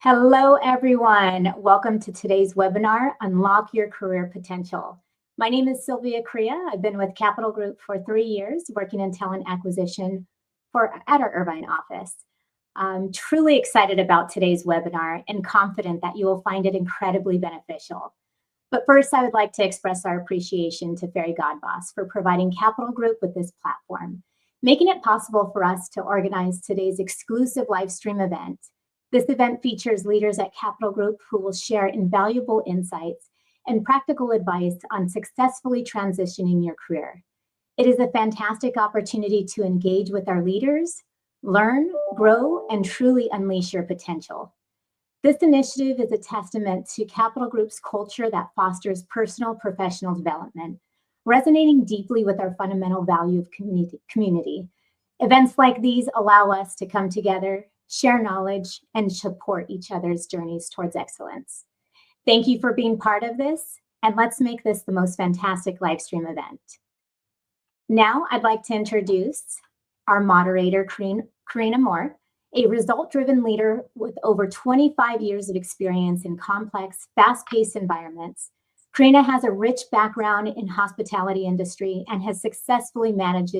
Hello, everyone. Welcome to today's webinar, Unlock Your Career Potential. My name is Sylvia Correa. I've been with Capital Group for 3 years, working in talent acquisition at our Irvine office. I'm truly excited about today's webinar and confident that you will find it incredibly beneficial. But first, I would like to express our appreciation to Fairy Godboss for providing Capital Group with this platform, making it possible for us to organize today's exclusive live stream event. This event features leaders at Capital Group who will share invaluable insights and practical advice on successfully transitioning your career. It is a fantastic opportunity to engage with our leaders, learn, grow, and truly unleash your potential. This initiative is a testament to Capital Group's culture that fosters personal professional development, resonating deeply with our fundamental value of community. Events like these allow us to come together, share knowledge, and support each other's journeys towards excellence. Thank you for being part of this, and let's make this the most fantastic live stream event. Now, I'd like to introduce our moderator, Karina Moore, a result-driven leader with over 25 years of experience in complex, fast-paced environments. Karina has a rich background in hospitality industry and has successfully managed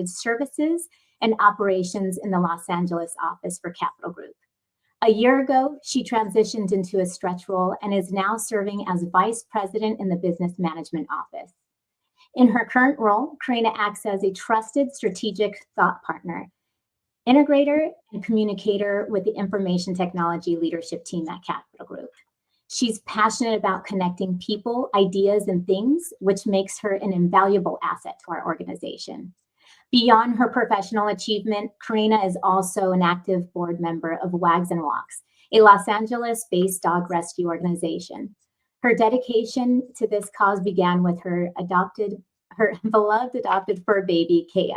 services and operations in the Los Angeles office for Capital Group. A year ago, she transitioned into a stretch role and is now serving as vice president in the business management office. In her current role, Karina acts as a trusted strategic thought partner, integrator, and communicator with the information technology leadership team at Capital Group. She's passionate about connecting people, ideas, and things, which makes her an invaluable asset to our organization. Beyond her professional achievement, Karina is also an active board member of Wags and Walks, a Los Angeles-based dog rescue organization. Her dedication to this cause began with her beloved adopted fur baby, Kea.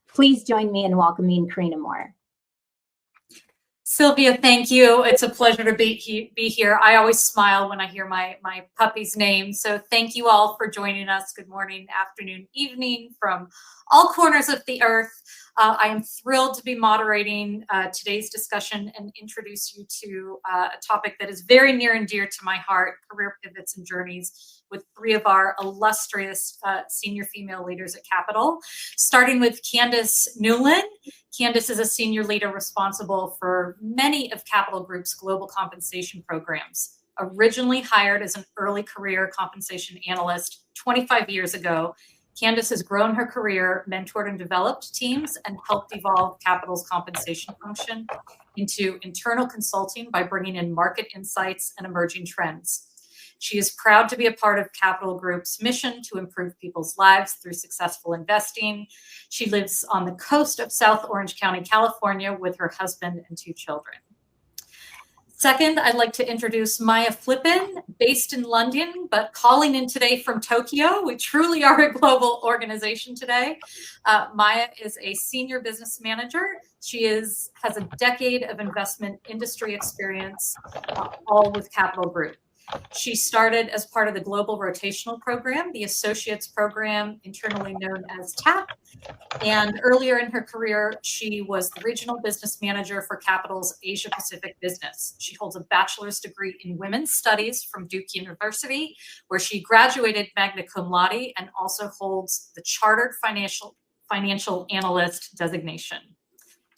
Please join me in welcoming Karina Moore. Sylvia, thank you. It's a pleasure to be here. I always smile when I hear my puppy's name. So thank you all for joining us. Good morning, afternoon, evening from all corners of the earth. I am thrilled to be moderating today's discussion and introduce you to a topic that is very near and dear to my heart, career pivots and journeys, with 3 of our illustrious senior female leaders at Capital, starting with Candace Newlin. Candace is a senior leader responsible for many of Capital Group's global compensation programs. Originally hired as an early career compensation analyst 25 years ago, Candace has grown her career, mentored and developed teams, and helped evolve Capital's compensation function into internal consulting by bringing in market insights and emerging trends. She is proud to be a part of Capital Group's mission to improve people's lives through successful investing. She lives on the coast of South Orange County, California, with her husband and 2 children. Second, I'd like to introduce Maya Flippin, based in London, but calling in today from Tokyo. We truly are a global organization today. Maya is a senior business manager. She has a decade of investment industry experience, all with Capital Group. She started as part of the Global Rotational Program, the Associates Program, internally known as TAP. And earlier in her career, she was the Regional Business Manager for Capital's Asia Pacific business. She holds a bachelor's degree in Women's Studies from Duke University, where she graduated magna cum laude and also holds the Chartered Financial Analyst designation.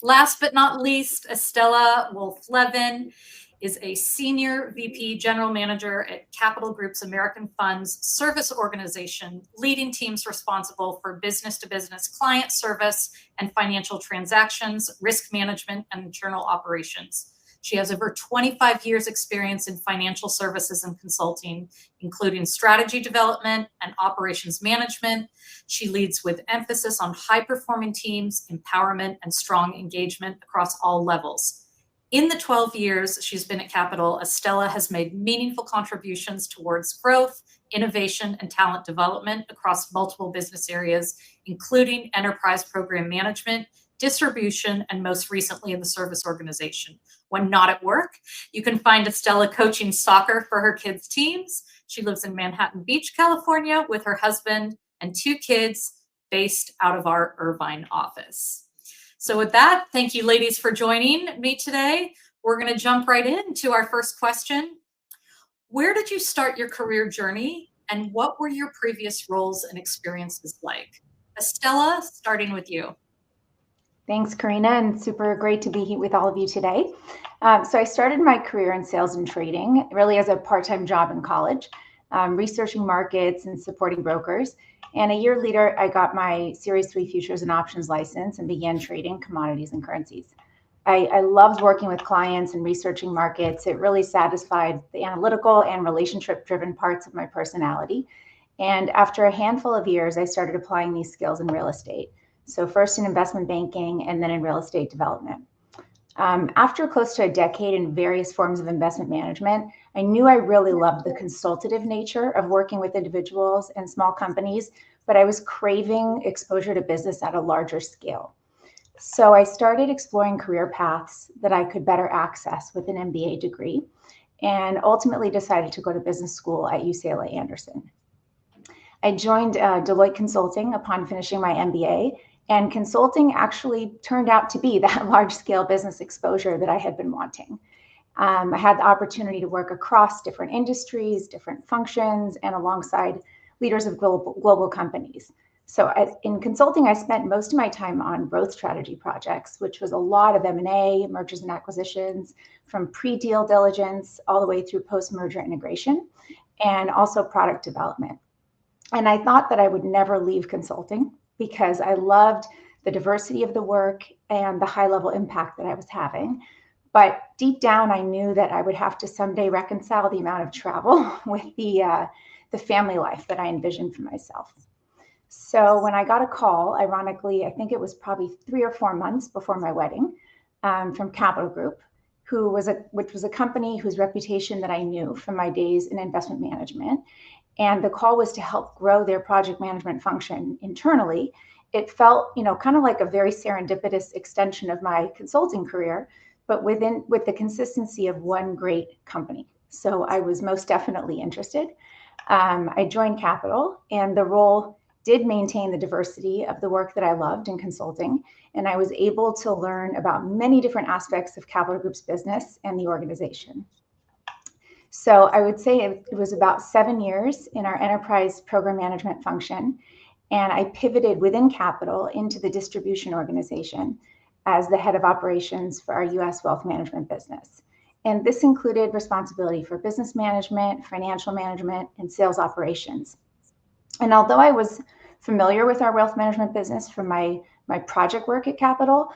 Last but not least, Estella Wolf-Levin is a senior VP general manager at Capital Group's American Funds Service Organization, leading teams responsible for business-to-business client service and financial transactions, risk management, and internal operations. She has over 25 years experience in financial services and consulting, including strategy development and operations management. She leads with emphasis on high-performing teams, empowerment, and strong engagement across all levels. In the 12 years she's been at Capital, Estella has made meaningful contributions towards growth, innovation, and talent development across multiple business areas, including enterprise program management, distribution, and most recently in the service organization. When not at work, you can find Estella coaching soccer for her kids' teams. She lives in Manhattan Beach, California, with her husband and 2 kids based out of our Irvine office. So with that, thank you ladies for joining me today. we're going to jump right into our first question. Where did you start your career journey, and what were your previous roles and experiences like? Estella, starting with you. Thanks, Karina, and super great to be here with all of you today. So I started my career in sales and trading really as a part-time job in college, researching markets and supporting brokers. And a year later, I got my Series 3 futures and options license and began trading commodities and currencies. I loved working with clients and researching markets. It really satisfied the analytical and relationship-driven parts of my personality. And after a handful of years, I started applying these skills in real estate. So first in investment banking and then in real estate development. After close to a decade in various forms of investment management, I knew I really loved the consultative nature of working with individuals and small companies, but I was craving exposure to business at a larger scale. So I started exploring career paths that I could better access with an MBA degree, and ultimately decided to go to business school at UCLA Anderson. I joined Deloitte Consulting upon finishing my MBA, and consulting actually turned out to be that large-scale business exposure that I had been wanting. I had the opportunity to work across different industries, different functions, and alongside leaders of global companies. So in consulting, I spent most of my time on growth strategy projects, which was a lot of M&A, mergers and acquisitions, from pre-deal diligence all the way through post-merger integration, and also product development. And I thought that I would never leave consulting because I loved the diversity of the work and the high-level impact that I was having. But deep down, I knew that I would have to someday reconcile the amount of travel with the family life that I envisioned for myself. So when I got a call, ironically, I think it was probably 3 or 4 months before my wedding, from Capital Group, which was a company whose reputation that I knew from my days in investment management. And the call was to help grow their project management function internally. It felt, kind of like a very serendipitous extension of my consulting career, but with the consistency of one great company. So I was most definitely interested. I joined Capital, and the role did maintain the diversity of the work that I loved in consulting, and I was able to learn about many different aspects of Capital Group's business and the organization. So I would say it was about 7 years in our enterprise program management function, and I pivoted within Capital into the distribution organization as the head of operations for our US wealth management business. And this included responsibility for business management, financial management, and sales operations. And although I was familiar with our wealth management business from my project work at Capital,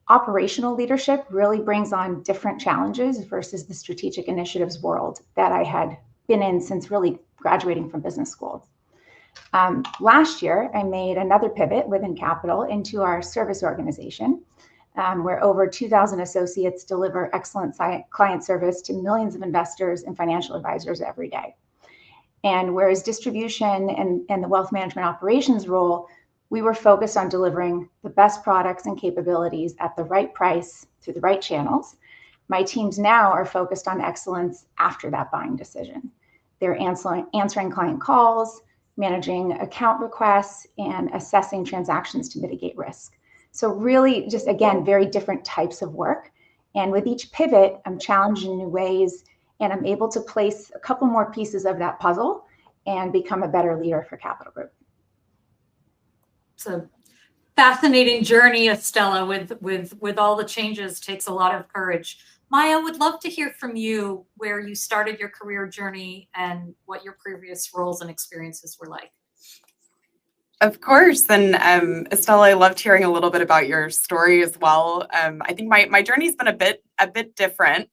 operational leadership really brings on different challenges versus the strategic initiatives world that I had been in since really graduating from business school. Last year, I made another pivot within Capital into our service organization, where over 2,000 associates deliver excellent client service to millions of investors and financial advisors every day. And whereas distribution and the wealth management operations role, we were focused on delivering the best products and capabilities at the right price through the right channels. My teams now are focused on excellence after that buying decision. They're answering client calls, managing account requests, and assessing transactions to mitigate risk. So really, just again, very different types of work. And with each pivot, I'm challenged in new ways, and I'm able to place a couple more pieces of that puzzle and become a better leader for Capital Group. It's a fascinating journey, Estella, with all the changes. Takes a lot of courage. Maya, would love to hear from you where you started your career journey and what your previous roles and experiences were like. Of course. And Estella, I loved hearing a little bit about your story as well. I think my journey's been a bit different,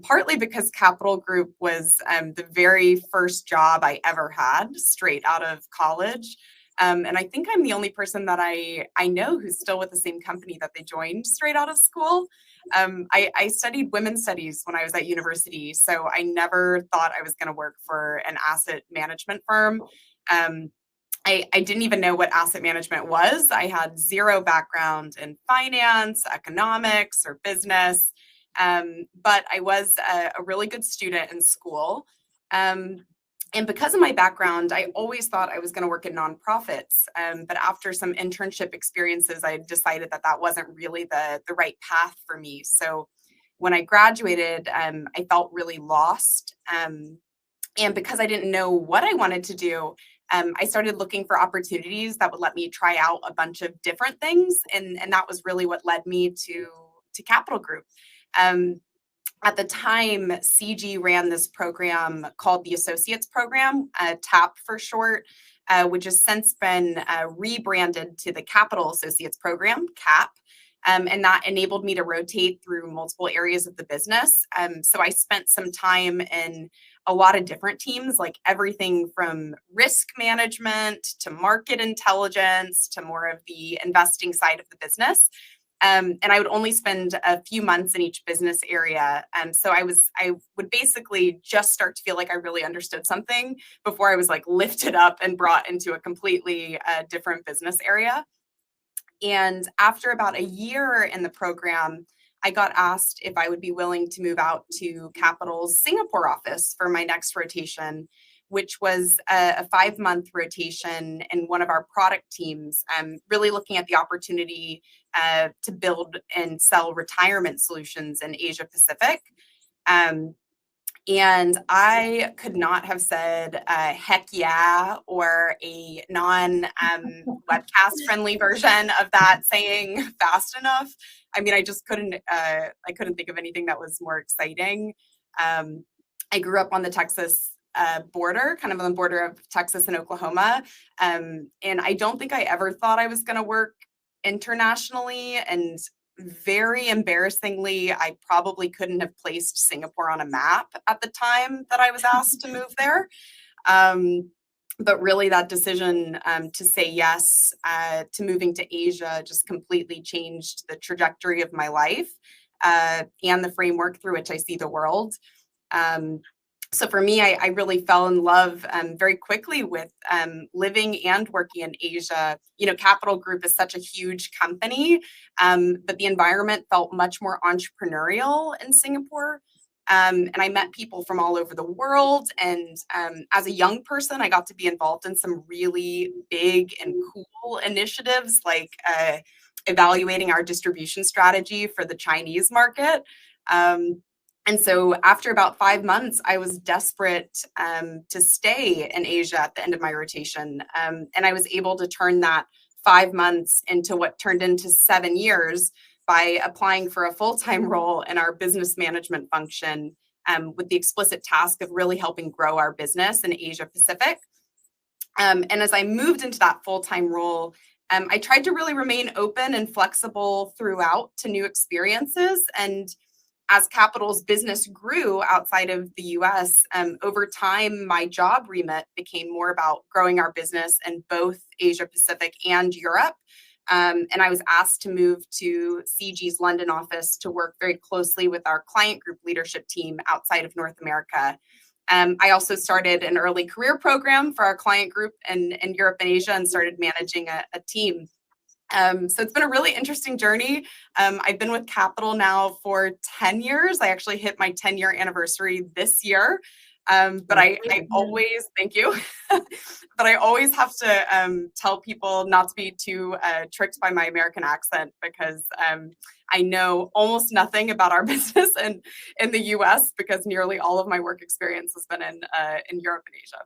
partly because Capital Group was the very first job I ever had straight out of college. And I think I'm the only person that I know who's still with the same company that they joined straight out of school. I studied women's studies when I was at university, so I never thought I was going to work for an asset management firm. I didn't even know what asset management was. I had zero background in finance, economics, or business, but I was a really good student in school. And because of my background, I always thought I was going to work in nonprofits. But after some internship experiences, I decided that wasn't really the right path for me. So when I graduated, I felt really lost. And because I didn't know what I wanted to do, I started looking for opportunities that would let me try out a bunch of different things. And that was really what led me to Capital Group. At the time, CG ran this program called the Associates Program, TAP for short, which has since been rebranded to the Capital Associates Program, CAP. And that enabled me to rotate through multiple areas of the business. So I spent some time in a lot of different teams, like everything from risk management to market intelligence to more of the investing side of the business. And I would only spend a few months in each business area. So I would basically just start to feel like I really understood something before I was like lifted up and brought into a completely different business area. And after about a year in the program, I got asked if I would be willing to move out to Capital's Singapore office for my next rotation, which was a 5-month rotation in one of our product teams, really looking at the opportunity to build and sell retirement solutions in Asia Pacific. And I could not have said heck yeah or a non-webcast friendly version of that saying fast enough. I mean, I just couldn't think of anything that was more exciting. I grew up on the Texas border, kind of on the border of Texas and Oklahoma. And I don't think I ever thought I was going to work internationally. And very embarrassingly, I probably couldn't have placed Singapore on a map at the time that I was asked to move there. But really that decision to say yes to moving to Asia just completely changed the trajectory of my life and the framework through which I see the world. So for me, I really fell in love very quickly with living and working in Asia. You know, Capital Group is such a huge company, but the environment felt much more entrepreneurial in Singapore. And I met people from all over the world. And as a young person, I got to be involved in some really big and cool initiatives, like evaluating our distribution strategy for the Chinese market. And so after about 5 months, I was desperate to stay in Asia at the end of my rotation. And I was able to turn that 5 months into what turned into 7 years by applying for a full-time role in our business management function with the explicit task of really helping grow our business in Asia Pacific. And as I moved into that full-time role, I tried to really remain open and flexible throughout to new experiences. And as Capital's business grew outside of the US, over time, my job remit became more about growing our business in both Asia Pacific and Europe. And I was asked to move to CG's London office to work very closely with our client group leadership team outside of North America. I also started an early career program for our client group in Europe and Asia and started managing a team. So it's been a really interesting journey. I've been with Capital now for 10 years. I actually hit my 10-year anniversary this year. But I always, thank you, but I always have to tell people not to be too tricked by my American accent because I know almost nothing about our business in the US because nearly all of my work experience has been in Europe and Asia.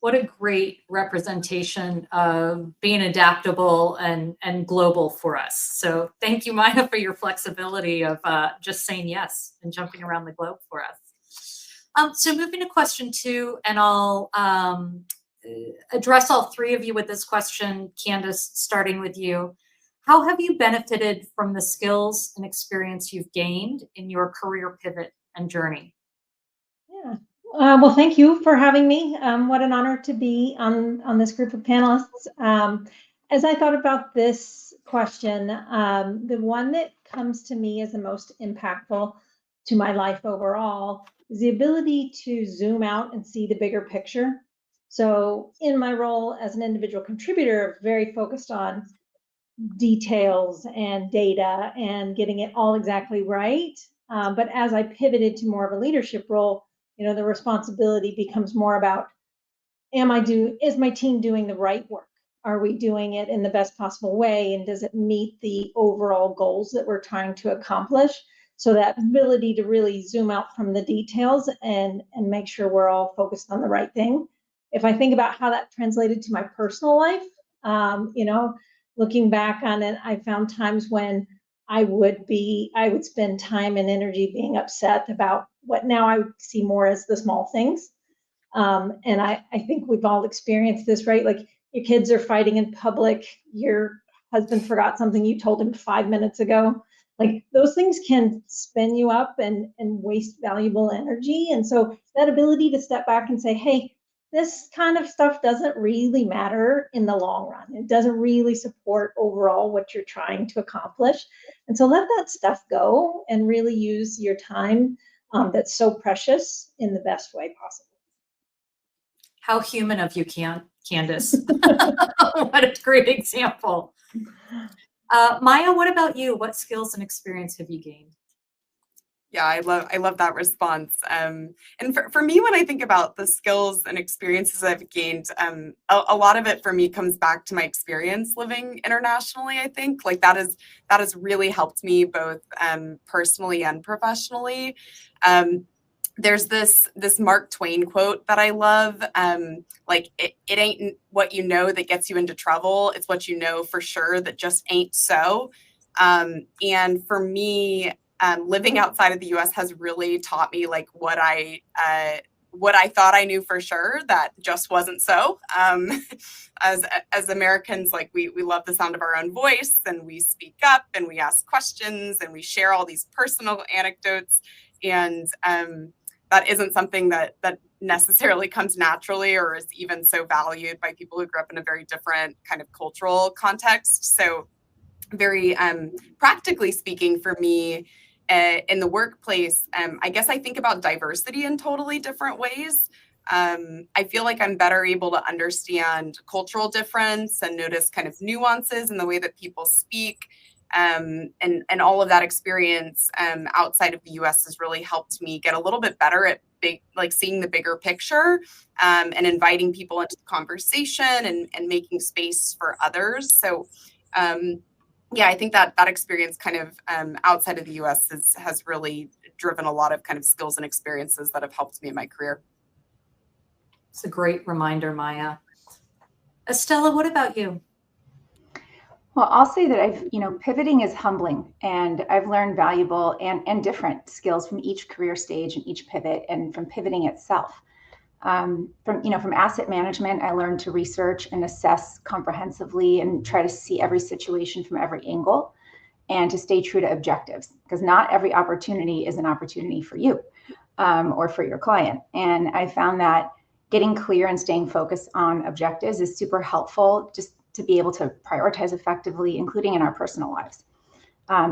What a great representation of being adaptable and global for us. So thank you, Maya, for your flexibility of just saying yes and jumping around the globe for us. So moving to question 2, and I'll address all 3 of you with this question. Candace, starting with you. How have you benefited from the skills and experience you've gained in your career pivot and journey? Yeah. Well, thank you for having me. What an honor to be on this group of panelists. As I thought about this question, the one that comes to me as the most impactful to my life overall is the ability to zoom out and see the bigger picture. So in my role as an individual contributor, very focused on details and data and getting it all exactly right. But as I pivoted to more of a leadership role, you know, the responsibility becomes more about, is my team doing the right work? Are we doing it in the best possible way? And does it meet the overall goals that we're trying to accomplish? So that ability to really zoom out from the details and make sure we're all focused on the right thing. If I think about how that translated to my personal life, looking back on it, I found times when I would spend time and energy being upset about what now I see more as the small things. And I think we've all experienced this, right? Like your kids are fighting in public, your husband forgot something you told him 5 minutes ago. Like those things can spin you up and waste valuable energy. And so that ability to step back and say, hey, this kind of stuff doesn't really matter in the long run. It doesn't really support overall what you're trying to accomplish. And so let that stuff go and really use your time that's so precious in the best way possible. How human of you, Candace. What a great example. Maya, what about you? What skills and experience have you gained? Yeah, I love that response. And for me, when I think about the skills and experiences I've gained, a lot of it for me comes back to my experience living internationally. I think like that has really helped me both personally and professionally. There's this Mark Twain quote that I love. Like it ain't what you know that gets you into trouble. It's what you know for sure that just ain't so. And for me, living outside of the U.S. has really taught me like what I thought I knew for sure that just wasn't so. As Americans, like we love the sound of our own voice, and we speak up and we ask questions and we share all these personal anecdotes, and that isn't something that necessarily comes naturally or is even so valued by people who grew up in a very different kind of cultural context. So very practically speaking for me, in the workplace, I guess I think about diversity in totally different ways. I feel like I'm better able to understand cultural difference and notice kind of nuances in the way that people speak. And all of that experience outside of the US has really helped me get a little bit better at seeing the bigger picture and inviting people into the conversation and making space for others. So yeah, I think that experience kind of outside of the US has really driven a lot of kind of skills and experiences that have helped me in my career. It's a great reminder, Maya. Estella, what about you? Well, I'll say that pivoting is humbling, and I've learned valuable and different skills from each career stage and each pivot and from pivoting itself. From asset management, I learned to research and assess comprehensively and try to see every situation from every angle and to stay true to objectives, because not every opportunity is an opportunity for you or for your client. And I found that getting clear and staying focused on objectives is super helpful just to be able to prioritize effectively, including in our personal lives.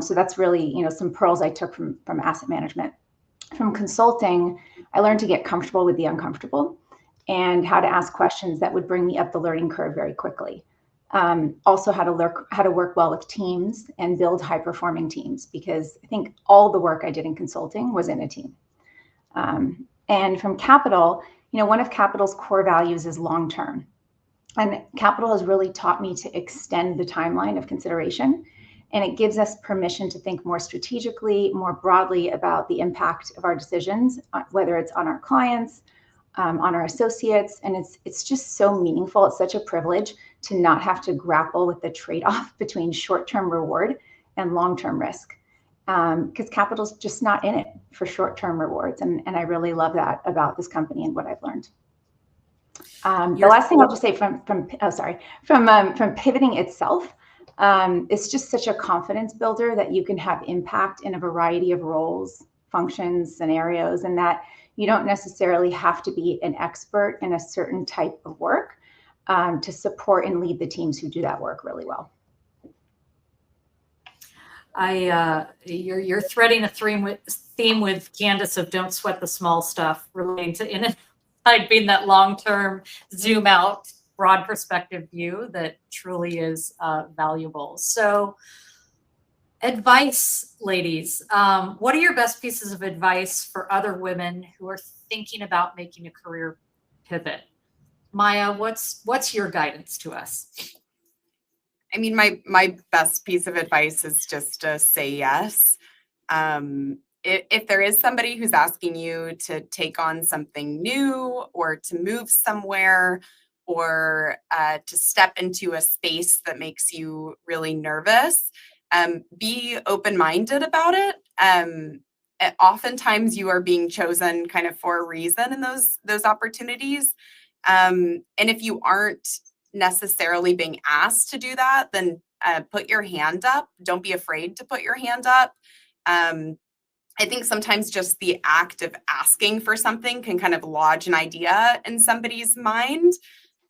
So that's really, some pearls I took from asset management. From consulting, I learned to get comfortable with the uncomfortable and how to ask questions that would bring me up the learning curve very quickly. Also how to work well with teams and build high-performing teams, because I think all the work I did in consulting was in a team. And from capital, one of capital's core values is long-term. And capital has really taught me to extend the timeline of consideration. And it gives us permission to think more strategically, more broadly about the impact of our decisions, whether it's on our clients, on our associates. And it's just so meaningful. It's such a privilege to not have to grapple with the trade-off between short-term reward and long-term risk. Because capital's just not in it for short-term rewards. And I really love that about this company and what I've learned. The last thing I'll just say from pivoting itself, it's just such a confidence builder that you can have impact in a variety of roles, functions, scenarios, and that you don't necessarily have to be an expert in a certain type of work to support and lead the teams who do that work really well. You're threading a theme with Candace of don't sweat the small stuff, relating to being that long-term zoom out, broad perspective view that truly is valuable. So advice, ladies, what are your best pieces of advice for other women who are thinking about making a career pivot? Maya, what's your guidance to us? I mean, my best piece of advice is just to say yes. If there is somebody who's asking you to take on something new or to move somewhere or to step into a space that makes you really nervous, be open-minded about it. Oftentimes you are being chosen kind of for a reason in those opportunities. And if you aren't necessarily being asked to do that, then put your hand up. Don't be afraid to put your hand up. I think sometimes just the act of asking for something can kind of lodge an idea in somebody's mind.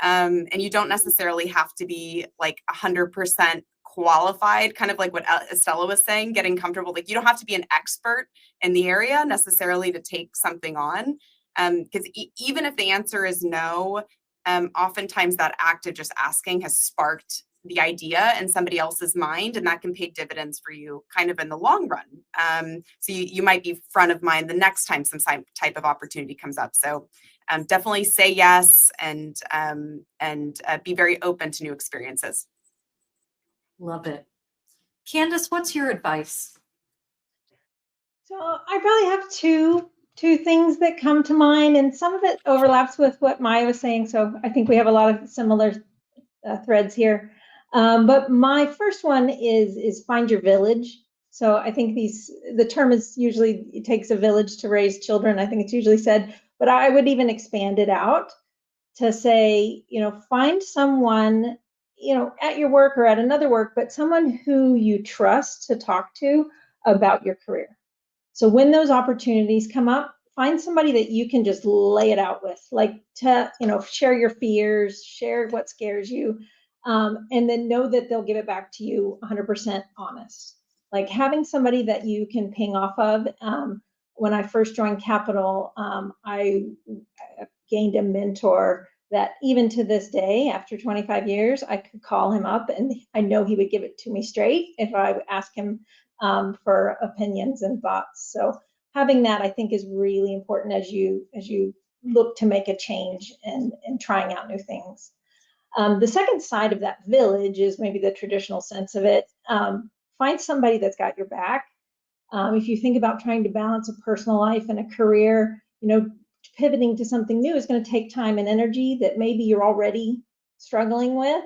And you don't necessarily have to be like 100% qualified, kind of like what Estella was saying, getting comfortable. Like you don't have to be an expert in the area necessarily to take something on. Because even if the answer is no, oftentimes that act of just asking has sparked the idea in somebody else's mind, and that can pay dividends for you kind of in the long run. So you might be front of mind the next time some type of opportunity comes up. So definitely say yes and be very open to new experiences. Love it. Candace, what's your advice? So I probably have two things that come to mind, and some of it overlaps with what Maya was saying. So I think we have a lot of similar threads here. But my first one is find your village. So I think the term is usually it takes a village to raise children. I think it's usually said, but I would even expand it out to say, find someone, at your work or at another work, but someone who you trust to talk to about your career. So when those opportunities come up, find somebody that you can just lay it out with, like to, share your fears, share what scares you, and then know that they'll give it back to you 100% honest. Like having somebody that you can ping off of. When I first joined Capital, I gained a mentor that even to this day, after 25 years, I could call him up and I know he would give it to me straight if I would ask him for opinions and thoughts. So having that, I think, is really important as you look to make a change and trying out new things. The second side of that village is maybe the traditional sense of it. Find somebody that's got your back. If you think about trying to balance a personal life and a career, pivoting to something new is going to take time and energy that maybe you're already struggling with,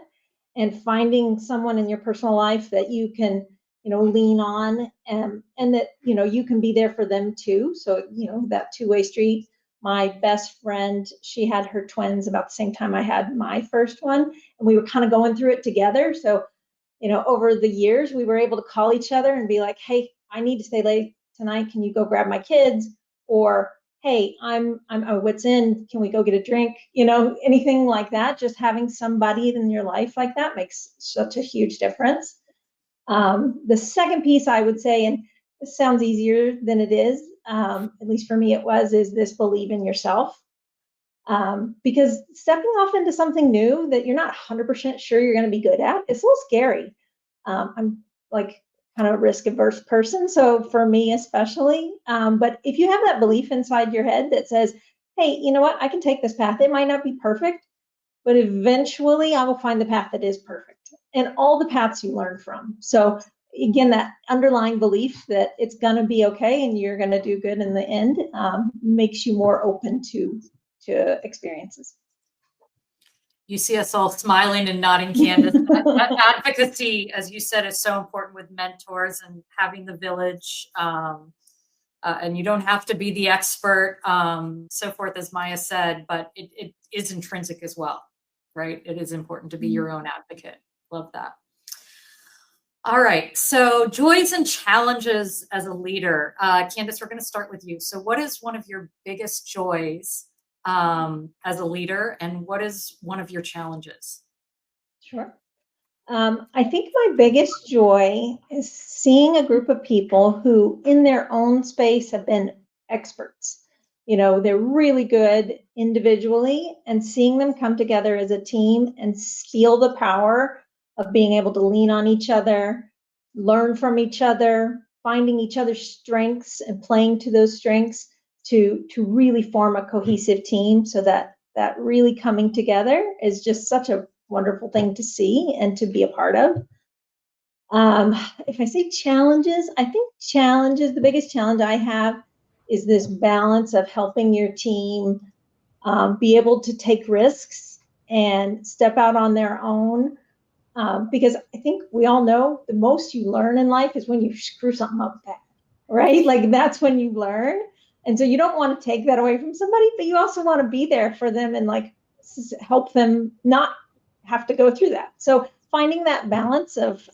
and finding someone in your personal life that you can lean on and that you can be there for them too. So that two-way street. My best friend, she had her twins about the same time I had my first one, and we were kind of going through it together. So over the years we were able to call each other and be like, hey, I need to stay late tonight, can you go grab my kids? Or hey, I'm what's in, can we go get a drink? Anything like that. Just having somebody in your life like that makes such a huge difference. The second piece I would say, and this sounds easier than it is, at least for me it was, is this believe in yourself. Because stepping off into something new that you're not 100% sure you're going to be good at, it's a little scary. I'm like kind of a risk averse person, so for me especially, but if you have that belief inside your head that says, hey, you know what, I can take this path. It might not be perfect, but eventually I will find the path that is perfect, and all the paths you learn from. So again, that underlying belief that it's going to be okay and you're going to do good in the end makes you more open to experiences. You see us all smiling and nodding, Candace. Advocacy, as you said, is so important with mentors and having the village. And you don't have to be the expert, so forth, as Maya said, but it is intrinsic as well, right? It is important to be your own advocate. Love that. All right, so joys and challenges as a leader. Candace, we're going to start with you. So what is one of your biggest joys as a leader, and what is one of your challenges? Sure. I think my biggest joy is seeing a group of people who in their own space have been experts. They're really good individually, and seeing them come together as a team and feel the power of being able to lean on each other, learn from each other, finding each other's strengths and playing to those strengths to really form a cohesive team. So that really coming together is just such a wonderful thing to see and to be a part of. If I say challenges, I think the biggest challenge I have is this balance of helping your team be able to take risks and step out on their own. Because I think we all know the most you learn in life is when you screw something up bad, right? Like that's when you learn. And so you don't want to take that away from somebody, but you also want to be there for them and like help them not have to go through that. So finding that balance of,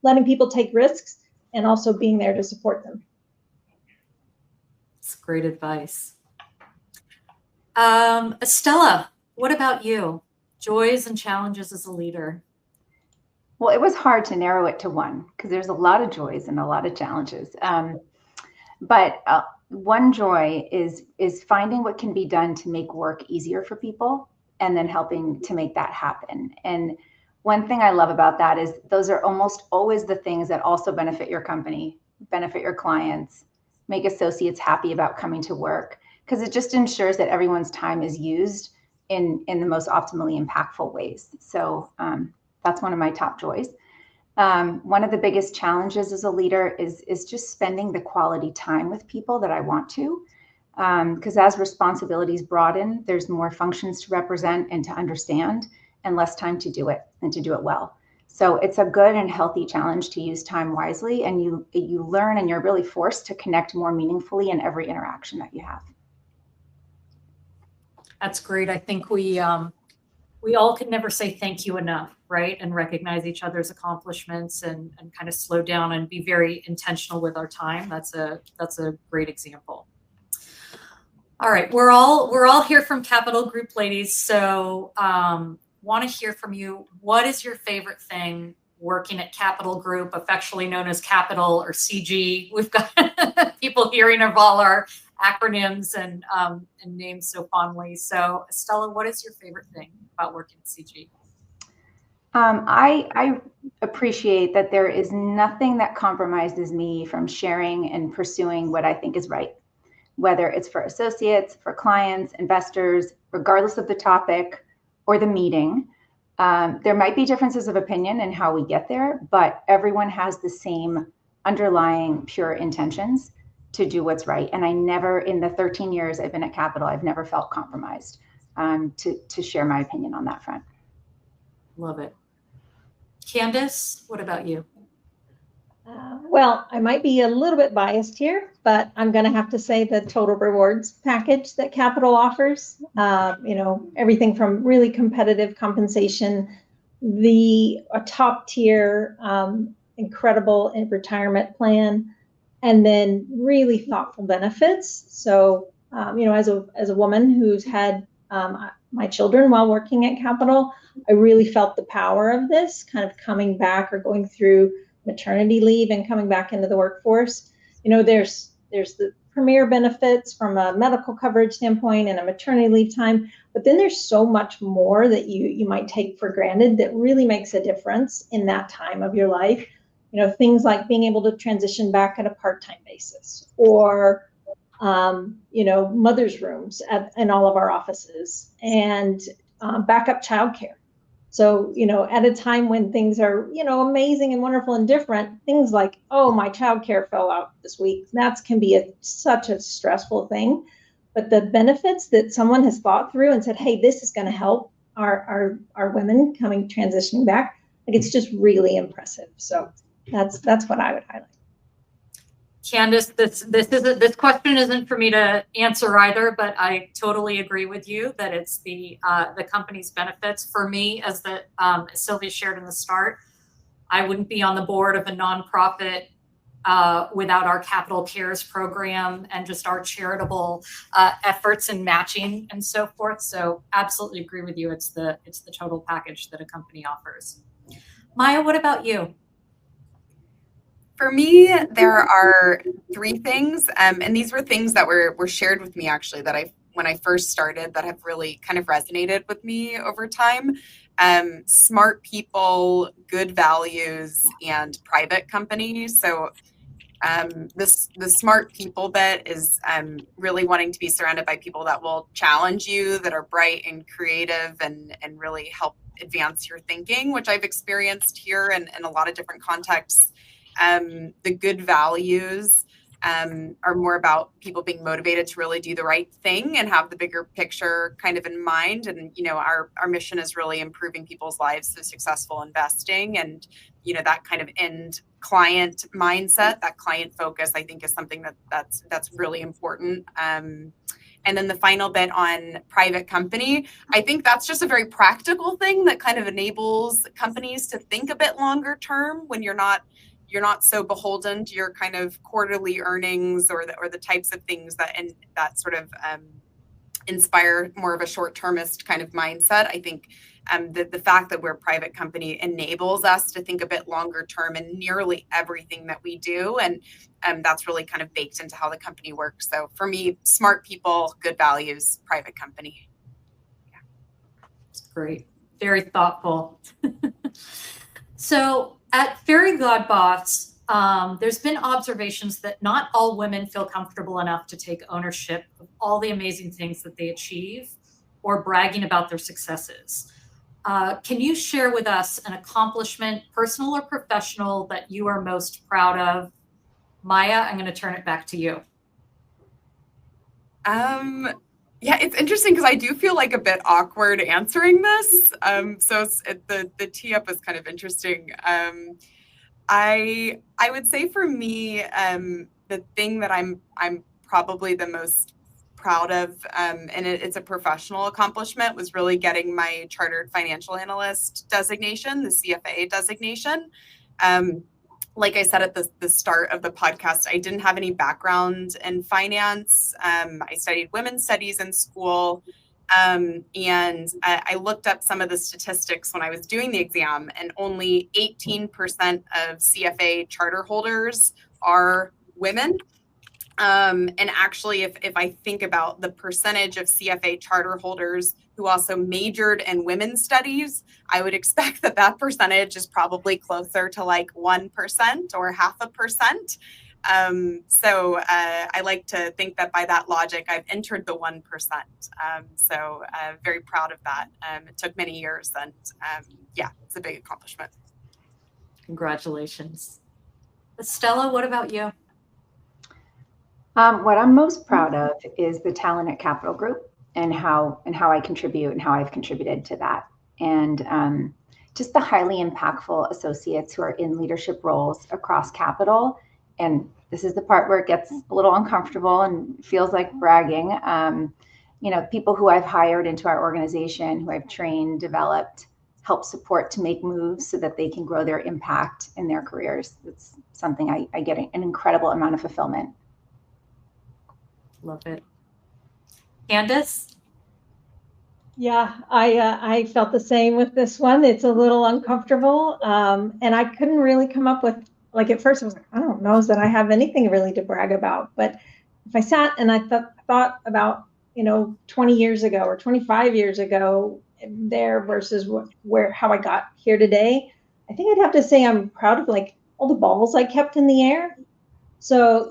letting people take risks and also being there to support them. That's great advice. Estella, what about you? Joys and challenges as a leader? Well, it was hard to narrow it to one because there's a lot of joys and a lot of challenges. But one joy is finding what can be done to make work easier for people and then helping to make that happen. And one thing I love about that is those are almost always the things that also benefit your company, benefit your clients, make associates happy about coming to work, because it just ensures that everyone's time is used in the most optimally impactful ways. So that's one of my top joys. One of the biggest challenges as a leader is just spending the quality time with people that I want to, because as responsibilities broaden, there's more functions to represent and to understand and less time to do it and to do it well. So it's a good and healthy challenge to use time wisely, and you learn and you're really forced to connect more meaningfully in every interaction that you have. That's great. I think we all could never say thank you enough, right? And recognize each other's accomplishments and kind of slow down and be very intentional with our time. That's a great example. All right, we're all here from Capital Group, ladies. So want to hear from you. What is your favorite thing working at Capital Group, affectionately known as Capital or CG? We've got people hearing of all our acronyms and names so fondly. So Estella, what is your favorite thing about working at CG? I appreciate that there is nothing that compromises me from sharing and pursuing what I think is right, whether it's for associates, for clients, investors, regardless of the topic or the meeting. There might be differences of opinion in how we get there, but everyone has the same underlying pure intentions to do what's right. And I never, in the 13 years I've been at Capital, I've never felt compromised to share my opinion on that front. Love it. Candace, what about you? Well, I might be a little bit biased here, but I'm going to have to say the total rewards package that Capital offers, everything from really competitive compensation, a top tier, incredible retirement plan, and then really thoughtful benefits. So, as a woman who's had my children while working at Capital, I really felt the power of this kind of coming back or going through maternity leave and coming back into the workforce. There's the premier benefits from a medical coverage standpoint and a maternity leave time, but then there's so much more that you might take for granted that really makes a difference in that time of your life. Things like being able to transition back at a part-time basis, or mother's rooms in all of our offices, and backup childcare. So, at a time when things are, amazing and wonderful and different, things like, oh, my childcare fell out this week, that can be such a stressful thing. But the benefits that someone has thought through and said, hey, this is going to help our women transitioning back, like, it's just really impressive. So that's what I would highlight. Candace, this question isn't for me to answer either, but I totally agree with you that it's the company's benefits. For me, as Sylvia shared in the start, I wouldn't be on the board of a nonprofit without our Capital Cares program and just our charitable efforts in matching and so forth. So absolutely agree with you. It's the total package that a company offers. Maya, what about you? For me, there are three things, and these were things that were shared with me actually when I first started that have really kind of resonated with me over time. Smart people, good values, and private companies. So The smart people bit is really wanting to be surrounded by people that will challenge you, that are bright and creative, and really help advance your thinking, which I've experienced here in a lot of different contexts. The good values are more about people being motivated to really do the right thing and have the bigger picture kind of in mind. And, our mission is really improving people's lives through successful investing. And, that kind of end client mindset, that client focus, I think is something that's really important. And then the final bit on private company, I think that's just a very practical thing that kind of enables companies to think a bit longer term when you're not so beholden to your kind of quarterly earnings or the types of things that sort of inspire more of a short-termist kind of mindset. I think the fact that we're a private company enables us to think a bit longer term in nearly everything that we do. And that's really kind of baked into how the company works. So for me, smart people, good values, private company. Yeah. That's great. Very thoughtful. So at Fairy Godbots, there's been observations that not all women feel comfortable enough to take ownership of all the amazing things that they achieve or bragging about their successes. Can you share with us an accomplishment, personal or professional, that you are most proud of? Maya, I'm going to turn it back to you. Yeah, it's interesting because I do feel like a bit awkward answering this. So the tee up is kind of interesting. I would say for me, the thing that I'm probably the most proud of, and it's a professional accomplishment, was really getting my Chartered Financial Analyst designation, the CFA designation. Like I said at the start of the podcast, I didn't have any background in finance. I studied women's studies in school. And I looked up some of the statistics when I was doing the exam, and only 18% of CFA charter holders are women. And actually, if I think about the percentage of CFA charter holders who also majored in women's studies, I would expect that percentage is probably closer to like 1% or 0.5%. So I like to think that by that logic, I've entered the 1%. So very proud of that. It took many years, and yeah, it's a big accomplishment. Congratulations. Estella, what about you? What I'm most proud of is the talent at Capital Group and how I contribute and how I've contributed to that. And just the highly impactful associates who are in leadership roles across Capital. And this is the part where it gets a little uncomfortable and feels like bragging. People who I've hired into our organization, who I've trained, developed, helped support to make moves so that they can grow their impact in their careers. It's something I get an incredible amount of fulfillment. Love it. Candace? Yeah, I felt the same with this one. It's a little uncomfortable. And I couldn't really come up with, like, at first I was like, I don't know that I have anything really to brag about. But if I sat and I thought about, 20 years ago or 25 years ago there versus how I got here today, I think I'd have to say I'm proud of like all the balls I kept in the air. So,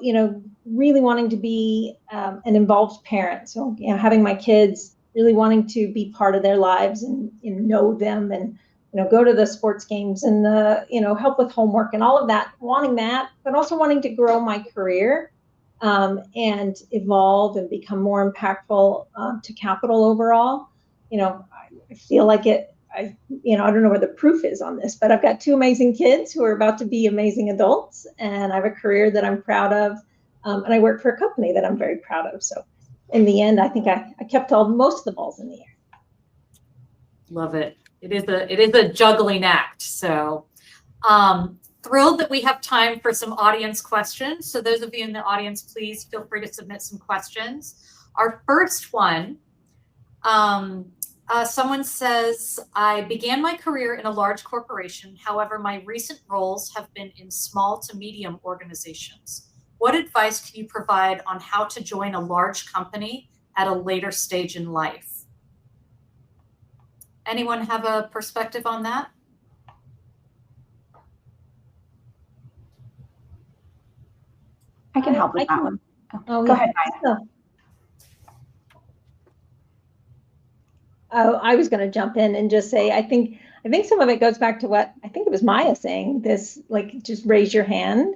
really wanting to be an involved parent. So, having my kids, really wanting to be part of their lives and know them and, go to the sports games and help with homework and all of that, wanting that, but also wanting to grow my career and evolve and become more impactful to Capital overall. I feel like I don't know where the proof is on this, but I've got two amazing kids who are about to be amazing adults, and I have a career that I'm proud of, and I work for a company that I'm very proud of. So in the end, I think I kept most of the balls in the air. Love it. It is a juggling act. So thrilled that we have time for some audience questions. So those of you in the audience, please feel free to submit some questions. Our first one, someone says, I began my career in a large corporation. However, my recent roles have been in small to medium organizations. What advice can you provide on how to join a large company at a later stage in life? Anyone have a perspective on that? I can help with that one. Oh, Go yeah. ahead, Maya. Oh, I was going to jump in and just say, I think some of it goes back to what I think it was Maya saying, this, like, just raise your hand.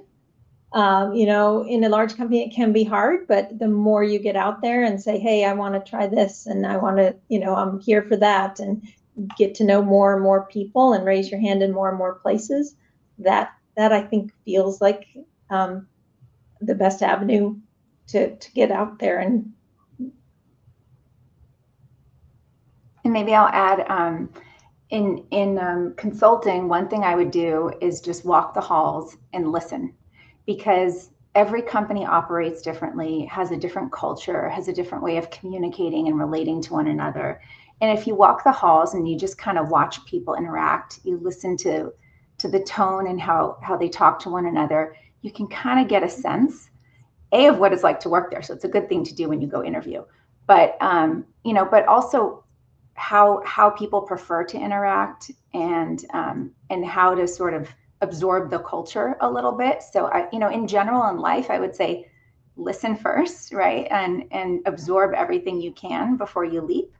You know, in a large company, it can be hard, but the more you get out there and say, hey, I want to try this, and I want to, you know, I'm here for that, and get to know more and more people and raise your hand in more and more places, that I think feels like the best avenue to get out there. And maybe I'll add, in consulting, one thing I would do is just walk the halls and listen, because every company operates differently, has a different culture, has a different way of communicating and relating to one another. And if you walk the halls and you just kind of watch people interact, you listen to the tone and how they talk to one another, you can kind of get a sense, of what it's like to work there. So it's a good thing to do when you go interview. But you know, but also how people prefer to interact, and how to sort of absorb the culture a little bit. So you know, in general in life, I would say listen first, right? And absorb everything you can before you leap.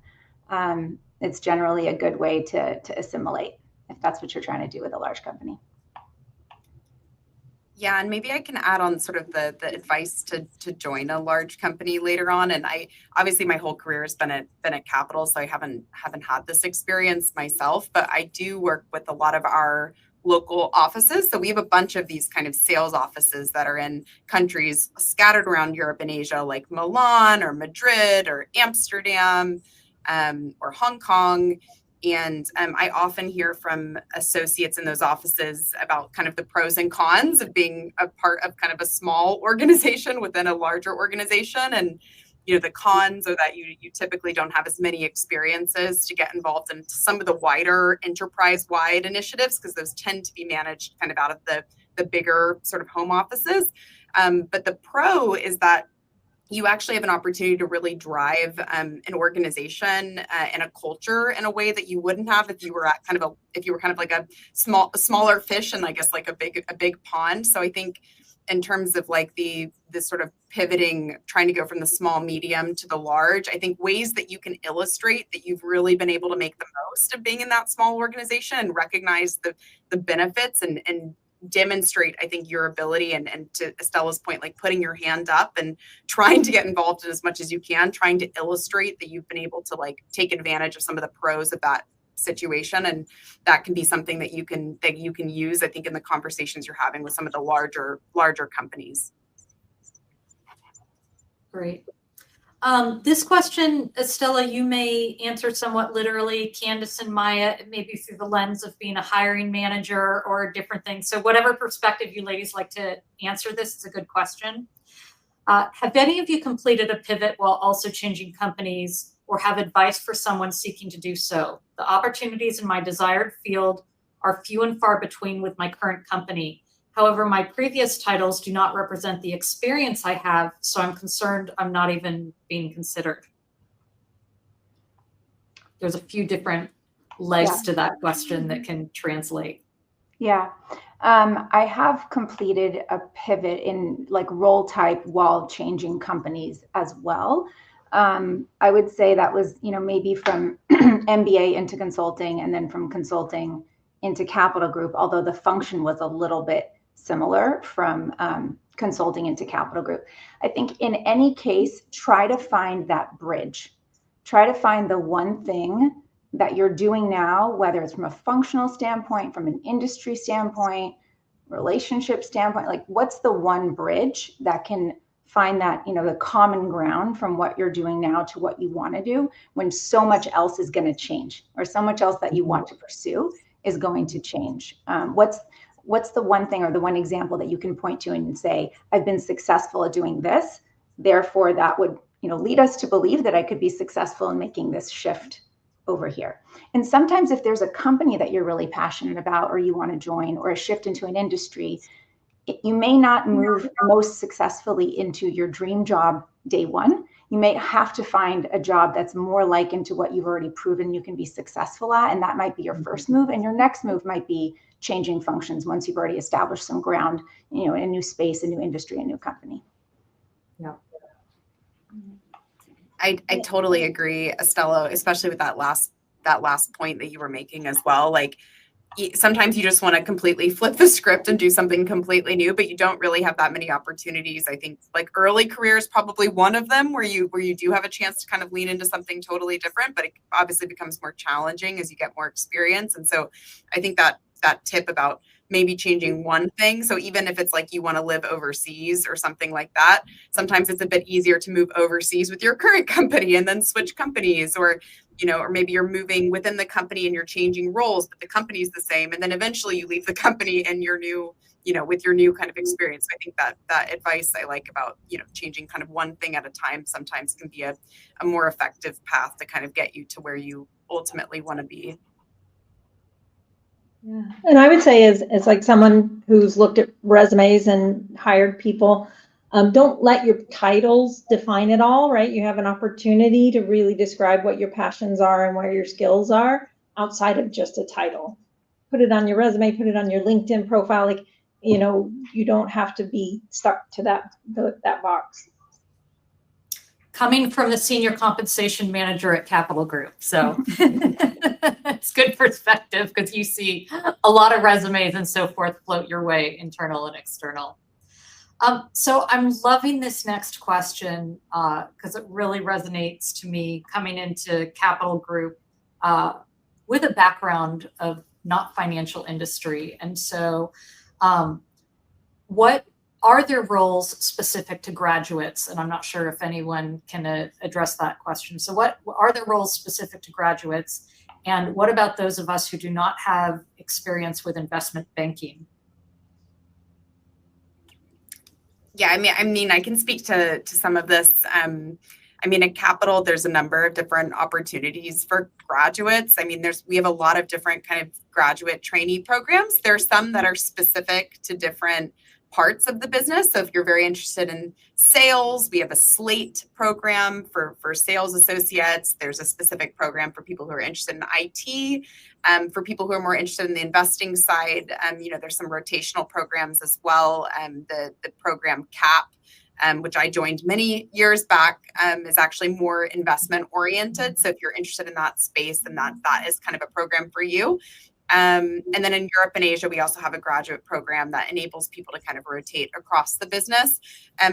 It's generally a good way to assimilate, if that's what you're trying to do with a large company. Yeah, and maybe I can add on sort of the advice to join a large company later on. And I obviously my whole career has been at Capital, so I haven't had this experience myself, but I do work with a lot of our local offices. So we have a bunch of these kind of sales offices that are in countries scattered around Europe and Asia, like Milan or Madrid or Amsterdam, or Hong Kong. And I often hear from associates in those offices about kind of the pros and cons of being a part of kind of a small organization within a larger organization. And, you know, the cons are that you typically don't have as many experiences to get involved in some of the wider enterprise-wide initiatives, because those tend to be managed kind of out of the bigger sort of home offices. But the pro is that you actually have an opportunity to really drive an organization and a culture in a way that you wouldn't have if you were at kind of like a smaller fish and I guess like a big pond. So I think in terms of like the sort of pivoting, trying to go from the small, medium to the large, I think ways that you can illustrate that you've really been able to make the most of being in that small organization and recognize the benefits and demonstrate, I think, your ability and to Estella's point, like putting your hand up and trying to get involved in as much as you can, trying to illustrate that you've been able to like take advantage of some of the pros of that situation. And that can be something that you can use, I think, in the conversations you're having with some of the larger companies. Great. This question, Estella, you may answer somewhat literally. Candace and Maya, maybe through the lens of being a hiring manager or a different thing. So whatever perspective you ladies like to answer this, it's a good question. Have any of you completed a pivot while also changing companies, or have advice for someone seeking to do so? The opportunities in my desired field are few and far between with my current company. However, my previous titles do not represent the experience I have, so I'm concerned I'm not even being considered. There's a few different legs to that question that can translate. Yeah, I have completed a pivot in like role type while changing companies as well. I would say that was, you know, maybe from MBA into consulting and then from consulting into Capital Group, although the function was a little bit similar from consulting into Capital Group. I think in any case, try to find that bridge. Try to find the one thing that you're doing now, whether it's from a functional standpoint, from an industry standpoint, relationship standpoint, like what's the one bridge that can find that, you know, the common ground from what you're doing now to what you want to do when so much else is going to change, or so much else that you want to pursue is going to change. What's the one thing or the one example that you can point to and say, I've been successful at doing this, therefore that would, you know, lead us to believe that I could be successful in making this shift over here. And sometimes if there's a company that you're really passionate about or you want to join, or a shift into an industry, you may not move most successfully into your dream job day one. You may have to find a job that's more like into what you've already proven you can be successful at. And that might be your first move. And your next move might be changing functions once you've already established some ground, you know, in a new space, a new industry, a new company. Yeah. I totally agree, Estella, especially with that last point that you were making as well. Like, sometimes you just want to completely flip the script and do something completely new, but you don't really have that many opportunities. I think like early career is probably one of them where you do have a chance to kind of lean into something totally different, but it obviously becomes more challenging as you get more experience. And so I think that tip about maybe changing one thing. So even if it's like you want to live overseas or something like that, sometimes it's a bit easier to move overseas with your current company and then switch companies, or or maybe you're moving within the company and you're changing roles, but the company's the same. And then eventually you leave the company and your new, with your new kind of experience. I think that advice I like about, changing kind of one thing at a time sometimes can be a more effective path to kind of get you to where you ultimately want to be. Yeah. And I would say as like someone who's looked at resumes and hired people, don't let your titles define it all, right? You have an opportunity to really describe what your passions are and where your skills are outside of just a title. Put it on your resume, put it on your LinkedIn profile. Like, you don't have to be stuck to that box. Coming from the senior compensation manager at Capital Group. So it's good perspective because you see a lot of resumes and so forth float your way, internal and external. So I'm loving this next question because it really resonates to me coming into Capital Group with a background of not financial industry. And so what are there roles specific to graduates? And I'm not sure if anyone can address that question. So what are there roles specific to graduates? And what about those of us who do not have experience with investment banking? Yeah, I mean, I can speak to some of this. At Capital, there's a number of different opportunities for graduates. I mean, we have a lot of different kind of graduate trainee programs. There are some that are specific to different parts of the business. So if you're very interested in sales, we have a SLATE program for sales associates. There's a specific program for people who are interested in IT. For people who are more interested in the investing side, there's some rotational programs as well. The program CAP, which I joined many years back, is actually more investment oriented. So if you're interested in that space, then that is kind of a program for you. And then in Europe and Asia, we also have a graduate program that enables people to kind of rotate across the business.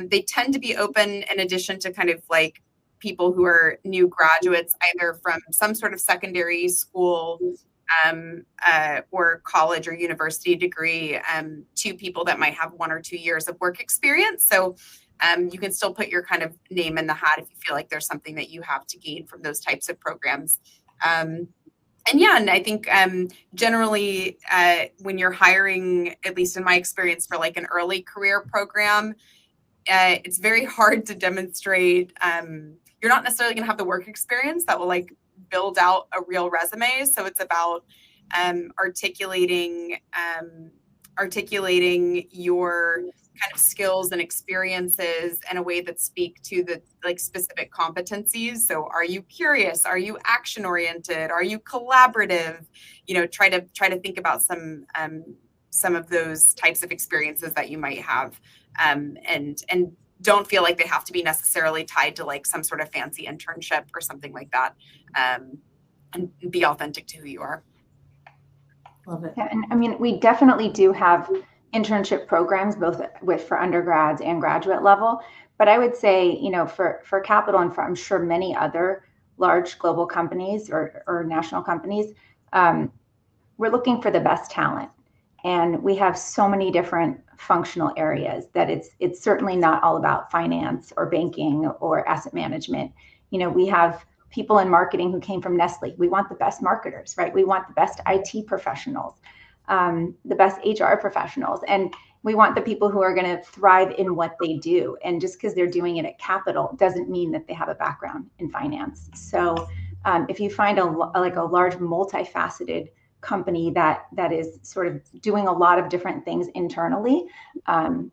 They tend to be open in addition to kind of like people who are new graduates, either from some sort of secondary school or college or university degree, to people that might have 1 or 2 years of work experience. So you can still put your kind of name in the hat if you feel like there's something that you have to gain from those types of programs. And I think generally when you're hiring, at least in my experience, for like an early career program, it's very hard to demonstrate. You're not necessarily going to have the work experience that will like build out a real resume. So it's about articulating your kind of skills and experiences in a way that speak to the like specific competencies. So are you curious? Are you action oriented? Are you collaborative? Try to think about some of those types of experiences that you might have, and don't feel like they have to be necessarily tied to like some sort of fancy internship or something like that. And be authentic to who you are. Love it. Yeah, and I mean, we definitely do have internship programs both for undergrads and graduate level. But I would say, for Capital and for I'm sure many other large global companies or national companies, we're looking for the best talent. And we have so many different functional areas that it's certainly not all about finance or banking or asset management. We have people in marketing who came from Nestle. We want the best marketers, right? We want the best IT professionals, the best HR professionals. And we want the people who are going to thrive in what they do. And just because they're doing it at Capital doesn't mean that they have a background in finance. So if you find a large multifaceted company that is sort of doing a lot of different things internally,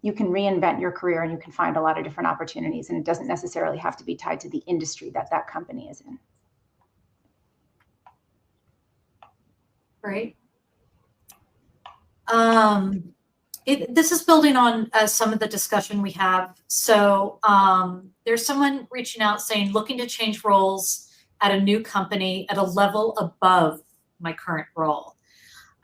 you can reinvent your career and you can find a lot of different opportunities, and it doesn't necessarily have to be tied to the industry that company is in. Great. This is building on some of the discussion we have. So there's someone reaching out saying, looking to change roles at a new company at a level above my current role.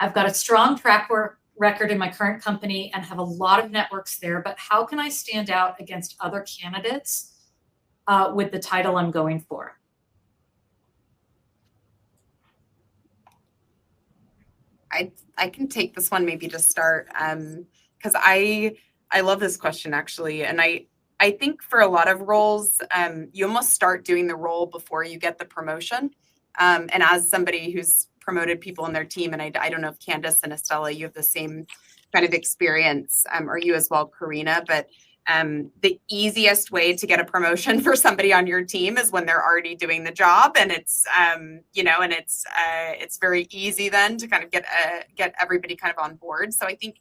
I've got a strong track record in my current company and have a lot of networks there, but how can I stand out against other candidates with the title I'm going for? I can take this one maybe to start, because I love this question actually, and I think for a lot of roles, you almost start doing the role before you get the promotion. And as somebody who's promoted people in their team, and I don't know if Candace and Estella, you have the same kind of experience, or you as well, Karina, but the easiest way to get a promotion for somebody on your team is when they're already doing the job, and it's it's very easy then to kind of get everybody kind of on board. So I think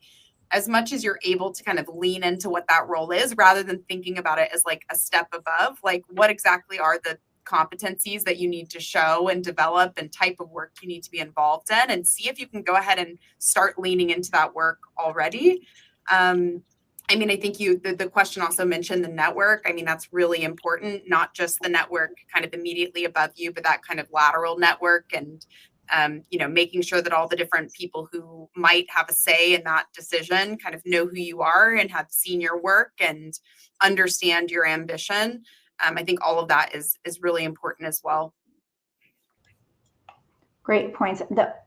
as much as you're able to kind of lean into what that role is, rather than thinking about it as like a step above, like what exactly are the competencies that you need to show and develop and type of work you need to be involved in, and see if you can go ahead and start leaning into that work already. I mean, I think the question also mentioned the network. I mean, that's really important, not just the network kind of immediately above you, but that kind of lateral network, and making sure that all the different people who might have a say in that decision kind of know who you are and have seen your work and understand your ambition. I think all of that is really important as well. Great points.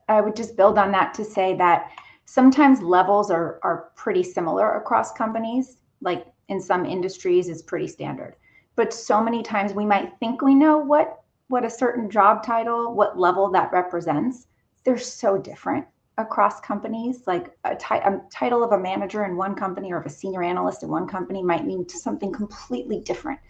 I would just build on that to say that sometimes levels are pretty similar across companies. Like in some industries, it's pretty standard. But so many times we might think we know what a certain job title, what level that represents. They're so different across companies. Like a title of a manager in one company or of a senior analyst in one company might mean something completely different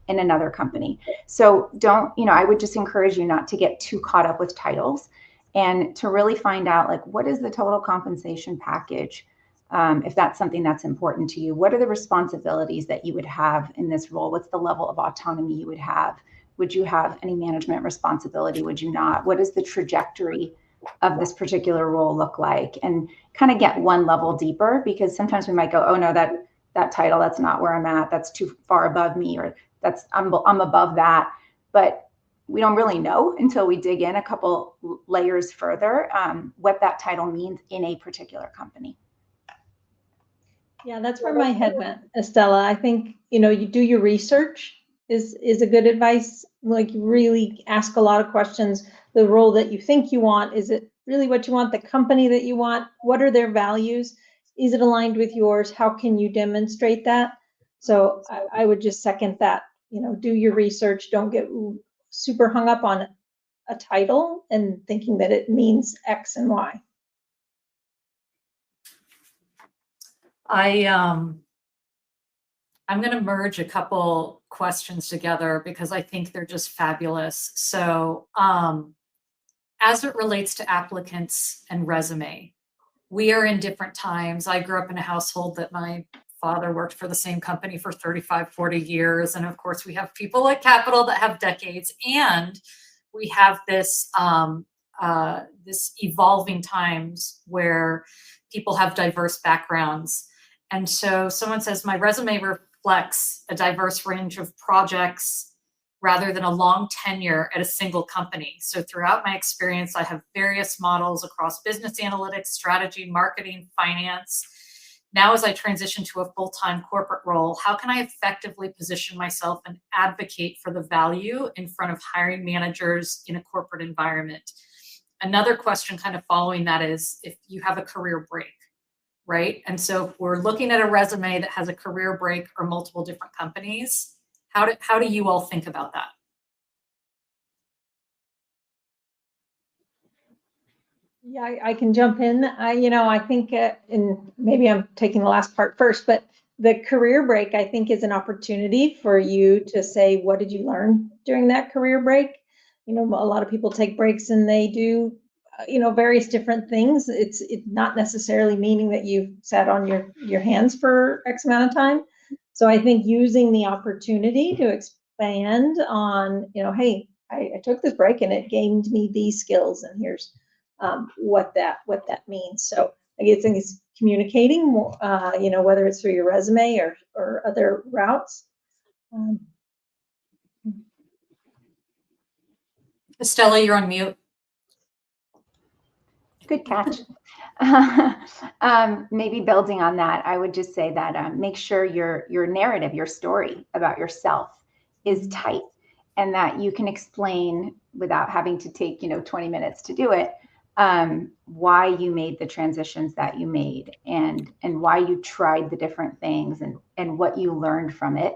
in another company. So I would just encourage you not to get too caught up with titles, and to really find out, like, what is the total compensation package? If that's something that's important to you, what are the responsibilities that you would have in this role? What's the level of autonomy you would have? Would you have any management responsibility? Would you not? What does the trajectory of this particular role look like? And kind of get one level deeper, because sometimes we might go, oh no, that title, that's not where I'm at. That's too far above me, or I'm above that. But we don't really know until we dig in a couple layers further what that title means in a particular company. Yeah, that's where my head went, Estella. I think, you do your research is a good advice. Like, really ask a lot of questions. The role that you think you want, is it really what you want? The company that you want, what are their values? Is it aligned with yours? How can you demonstrate that? So I would just second that. Do your research. Don't get super hung up on a title and thinking that it means X and Y. I'm going to merge a couple questions together because I think they're just fabulous. So as it relates to applicants and resume, we are in different times. I grew up in a household that my father worked for the same company for 35, 40 years. And of course, we have people at Capital that have decades. And we have this evolving times where people have diverse backgrounds. And so someone says, my resume reflects a diverse range of projects rather than a long tenure at a single company. So throughout my experience, I have various models across business analytics, strategy, marketing, finance. Now, as I transition to a full-time corporate role, how can I effectively position myself and advocate for the value in front of hiring managers in a corporate environment? Another question kind of following that is if you have a career break, right? And so if we're looking at a resume that has a career break or multiple different companies, how do you all think about that? Yeah, I can jump in. I think, and maybe I'm taking the last part first, but the career break, I think, is an opportunity for you to say, what did you learn during that career break? A lot of people take breaks and they do, various different things. It's not necessarily meaning that you've sat on your hands for X amount of time. So I think using the opportunity to expand on, hey, I took this break and it gained me these skills, and here's what that means. So I think it's communicating, whether it's through your resume or other routes. Estella, you're on mute. Good catch. Maybe building on that, I would just say that make sure your narrative, your story about yourself is tight, and that you can explain without having to take 20 minutes to do it, why you made the transitions that you made, and why you tried the different things, and what you learned from it,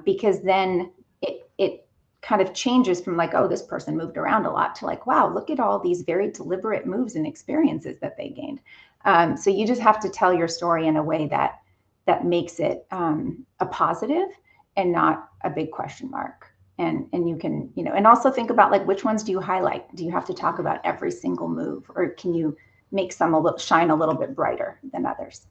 because then it kind of changes from like, oh, this person moved around a lot, to like, wow, look at all these very deliberate moves and experiences that they gained. So you just have to tell your story in a way that makes it a positive and not a big question mark. And you can, and also think about like, which ones do you highlight? Do you have to talk about every single move, or can you make some shine a little bit brighter than others?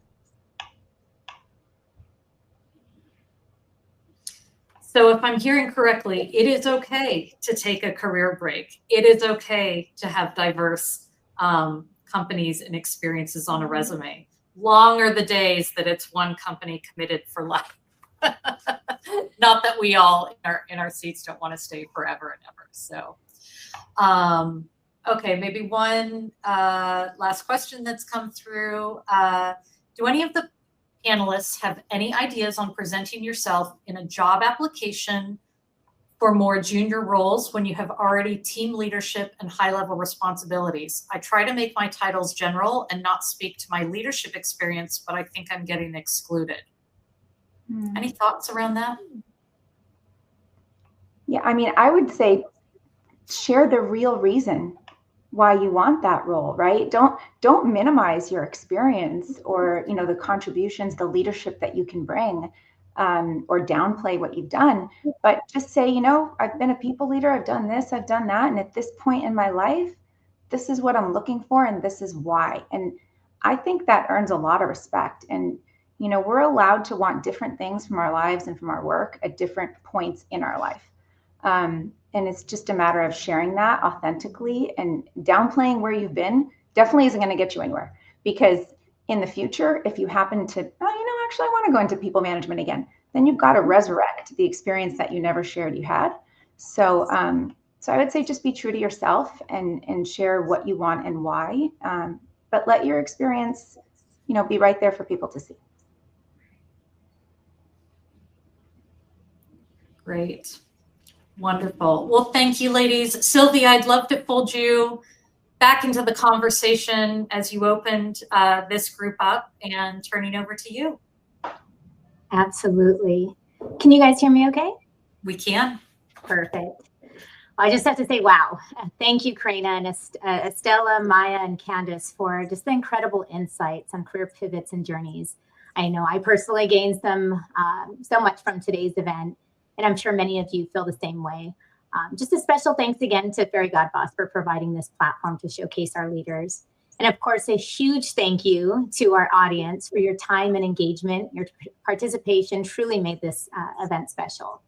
So if I'm hearing correctly, it is okay to take a career break. It is okay to have diverse companies and experiences on a resume. Long are the days that it's one company committed for life. Not that we all in our seats don't want to stay forever and ever. So, okay, maybe one last question that's come through. Do any of the panelists have any ideas on presenting yourself in a job application for more junior roles when you have already team leadership and high-level responsibilities? I try to make my titles general and not speak to my leadership experience, but I think I'm getting excluded. Any thoughts around that? Yeah, I mean, I would say share the real reason why you want that role, right? Don't minimize your experience or the contributions, the leadership that you can bring, or downplay what you've done, but just say, I've been a people leader, I've done this, I've done that, and at this point in my life, this is what I'm looking for, and this is why. And I think that earns a lot of respect. And we're allowed to want different things from our lives and from our work at different points in our life. And it's just a matter of sharing that authentically, and downplaying where you've been definitely isn't going to get you anywhere, because in the future, if you happen to, actually I want to go into people management again, then you've got to resurrect the experience that you never shared you had. So, so I would say just be true to yourself and share what you want and why, but let your experience, be right there for people to see. Great. Wonderful. Well, thank you, ladies. Sylvia, I'd love to fold you back into the conversation as you opened this group up, and turning over to you. Absolutely. Can you guys hear me okay? We can. Perfect. I just have to say, wow. Thank you, Karina and Estella, Maya, and Candace for just the incredible insights on career pivots and journeys. I know I personally gained so much from today's event, and I'm sure many of you feel the same way. Just a special thanks again to Fairy Godboss for providing this platform to showcase our leaders. And of course, a huge thank you to our audience for your time and engagement. Your participation truly made this event special.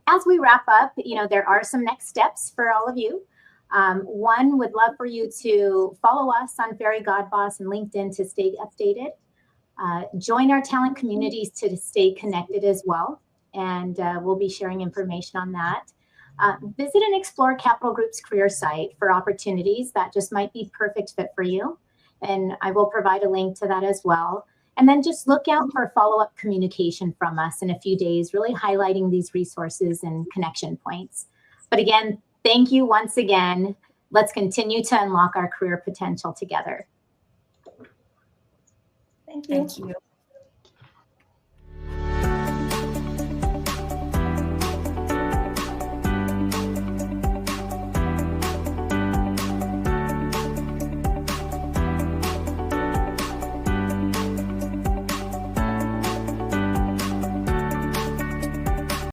As we wrap up, there are some next steps for all of you. One, would love for you to follow us on Fairy Godboss and LinkedIn to stay updated. Join our talent communities to stay connected as well. And we'll be sharing information on that. Visit and explore Capital Group's career site for opportunities that just might be perfect fit for you. And I will provide a link to that as well. And then just look out for follow-up communication from us in a few days, really highlighting these resources and connection points. But again, thank you once again. Let's continue to unlock our career potential together. Thank you. Thank you.